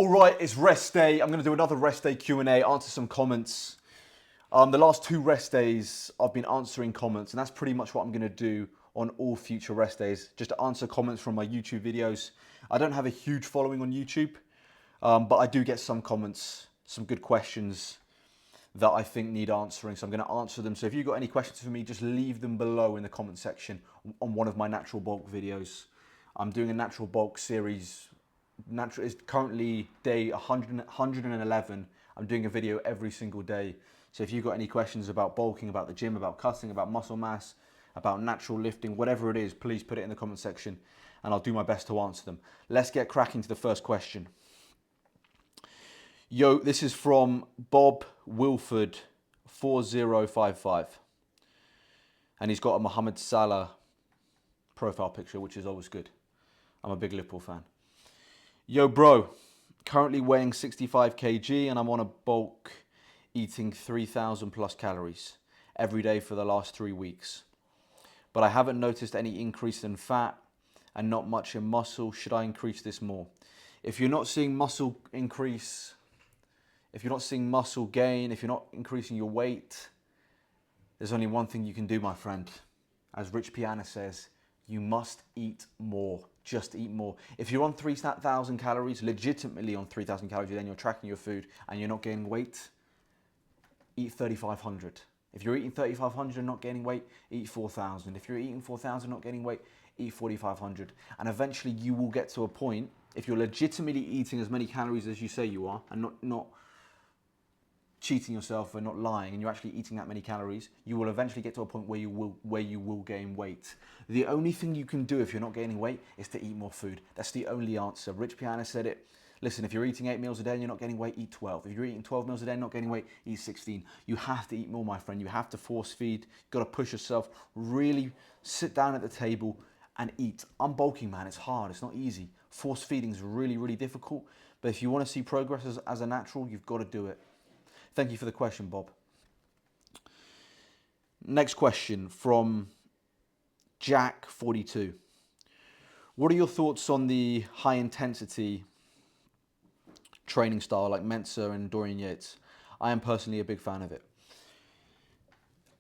All right, it's rest day. I'm going to do another rest day Q&A, answer some comments. The last 2 rest days, I've been answering comments, and that's pretty much what I'm going to do on all future rest days, just to answer comments from my YouTube videos. I don't have a huge following on YouTube, but I do get some comments, some good questions that I think need answering, so I'm going to answer them. So if you've got any questions for me, just leave them below in the comment section on one of my natural bulk videos. I'm doing a natural bulk series. Natural is currently day 111. I'm doing a video every single day. So if you've got any questions about bulking, about the gym, about cutting, about muscle mass, about natural lifting, whatever it is, please put it in the comment section and I'll do my best to answer them. Let's get cracking to the first question. Yo, this is from Bob Wilford 4055. And he's got a Mohamed Salah profile picture, which is always good. I'm a big Liverpool fan. Yo, bro, currently weighing 65 kg and I'm on a bulk eating 3,000 plus calories every day for the last 3 weeks. But I haven't noticed any increase in fat and not much in muscle. Should I increase this more? If you're not seeing muscle increase, if you're not seeing muscle gain, if you're not increasing your weight, there's only one thing you can do, my friend. As Rich Piana says, you must eat more. Just eat more. If you're on 3,000 calories, legitimately on 3,000 calories, then you're tracking your food and you're not gaining weight, eat 3,500. If you're eating 3,500 and not gaining weight, eat 4,000. If you're eating 4,000 and not gaining weight, eat 4,500. And eventually you will get to a point, if you're legitimately eating as many calories as you say you are, and not cheating yourself and not lying, and you're actually eating that many calories, you will eventually get to a point where you will gain weight. The only thing you can do if you're not gaining weight is to eat more food. That's the only answer. Rich Piana said it. Listen, if you're eating 8 meals a day and you're not gaining weight, eat 12. If you're eating 12 meals a day and not gaining weight, eat 16. You have to eat more, my friend. You have to force feed. You've got to push yourself. Really sit down at the table and eat. I'm bulking, man. It's hard. It's not easy. Force feeding is really, really difficult. But if you want to see progress as a natural, you've got to do it. Thank you for the question, Bob. Next question from Jack42. What are your thoughts on the high intensity training style like Mensa and Dorian Yates? I am personally a big fan of it.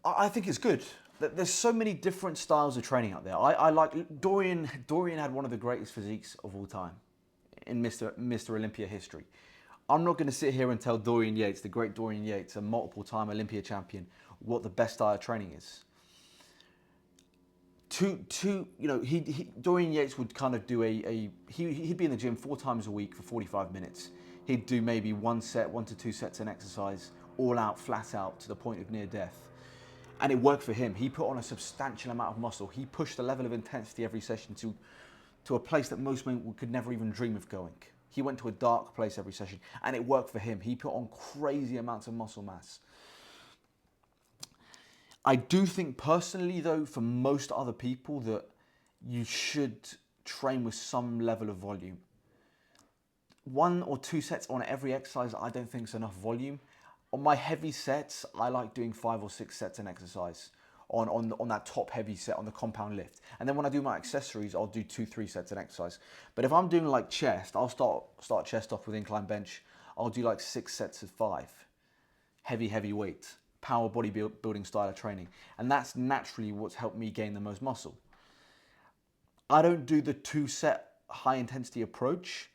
I think it's good. There's so many different styles of training out there. I like Dorian had one of the greatest physiques of all time in Mr. Olympia history. I'm not going to sit here and tell Dorian Yates, the great Dorian Yates, a multiple-time Olympia champion, what the best style of training is. Dorian Yates would kind of do he'd be in the gym 4 times a week for 45 minutes. He'd do maybe 1 to 2 sets in exercise, all out, flat out, to the point of near death. And it worked for him. He put on a substantial amount of muscle. He pushed the level of intensity every session to a place that most men could never even dream of going. He went to a dark place every session, and it worked for him. He put on crazy amounts of muscle mass. I do think personally, though, for most other people, that you should train with some level of volume. 1 or 2 sets on every exercise, I don't think is enough volume. On my heavy sets, I like doing 5 or 6 sets in exercise on that top heavy set, on the compound lift. And then when I do my accessories, I'll do 2-3 sets in exercise. But if I'm doing like chest, I'll start chest off with incline bench. I'll do like 6 sets of 5. Heavy weight, power bodybuilding style of training. And that's naturally what's helped me gain the most muscle. I don't do the 2-set high intensity approach,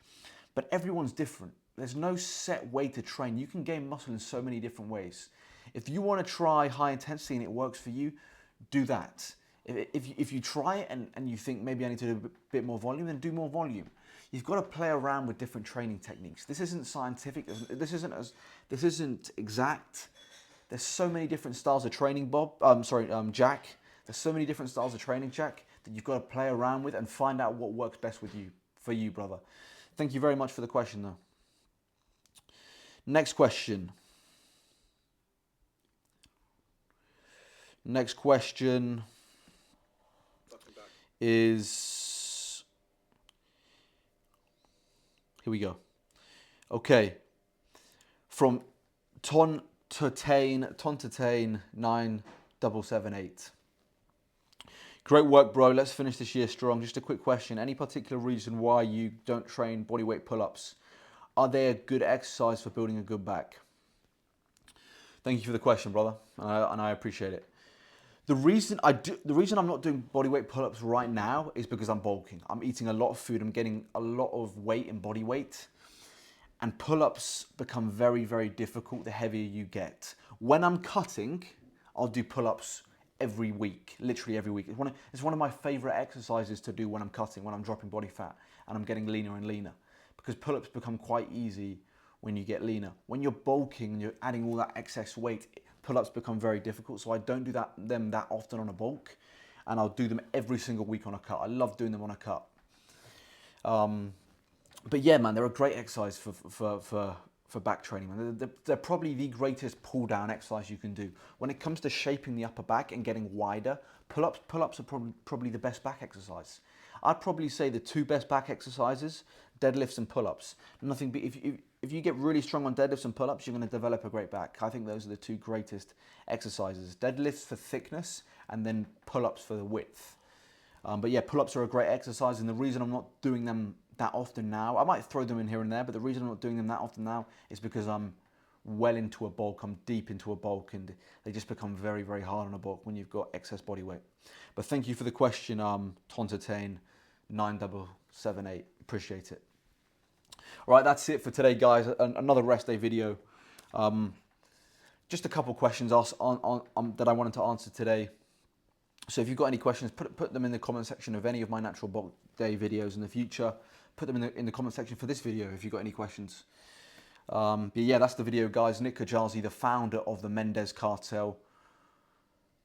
but everyone's different. There's no set way to train. You can gain muscle in so many different ways. If you want to try high intensity and it works for you, do that. If you try it and you think maybe I need to do a bit more volume, then do more volume. You've got to play around with different training techniques. This isn't scientific. This isn't exact. There's so many different styles of training, Jack. There's so many different styles of training, Jack, that you've got to play around with and find out what works best for you, brother. Thank you very much for the question, though. Next question. Next question is, here we go. Okay. From Tontatane 9778. Great work, bro. Let's finish this year strong. Just a quick question. Any particular reason why you don't train bodyweight pull-ups? are they a good exercise for building a good back? Thank you for the question, brother, and I appreciate it. The reason I'm not doing bodyweight pull-ups right now is because I'm bulking. I'm eating a lot of food. I'm getting a lot of weight in body weight. And pull-ups become very, very difficult the heavier you get. When I'm cutting, I'll do pull-ups every week, literally every week. It's one of my favorite exercises to do when I'm cutting, when I'm dropping body fat and I'm getting leaner and leaner. Because pull-ups become quite easy when you get leaner. When you're bulking and you're adding all that excess weight, pull-ups become very difficult. So I don't do them that often on a bulk, and I'll do them every single week on a cut. I love doing them on a cut. But yeah, man, they're a great exercise for back training. Man. They're probably the greatest pull down exercise you can do. When it comes to shaping the upper back and getting wider, pull-ups are probably the best back exercise. I'd probably say the two best back exercises, deadlifts and pull-ups. Nothing. If you get really strong on deadlifts and pull-ups, you're going to develop a great back. I think those are the two greatest exercises. Deadlifts for thickness and then pull-ups for the width. But yeah, pull-ups are a great exercise, and the reason I'm not doing them that often now, I might throw them in here and there, but the reason I'm not doing them that often now is because I'm well into a bulk, I'm deep into a bulk, and they just become very, very hard on a bulk when you've got excess body weight. But thank you for the question, Tontatane 9778, appreciate it. All right, that's it for today, guys. Another rest day video. Just a couple questions that I wanted to answer today. So if you've got any questions, put them in the comment section of any of my natural bulk day videos in the future. Put them in the comment section for this video if you've got any questions. But yeah, that's the video, guys. Nick Kajazi, the founder of the Mendez Cartel,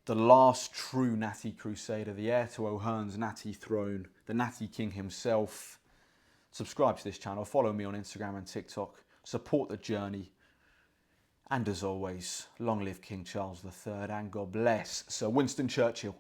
the last true Natty Crusader, the heir to O'Hearn's Natty throne, the Natty King himself. Subscribe to this channel, follow me on Instagram and TikTok, support the journey. And as always, long live King Charles III and God bless Sir Winston Churchill.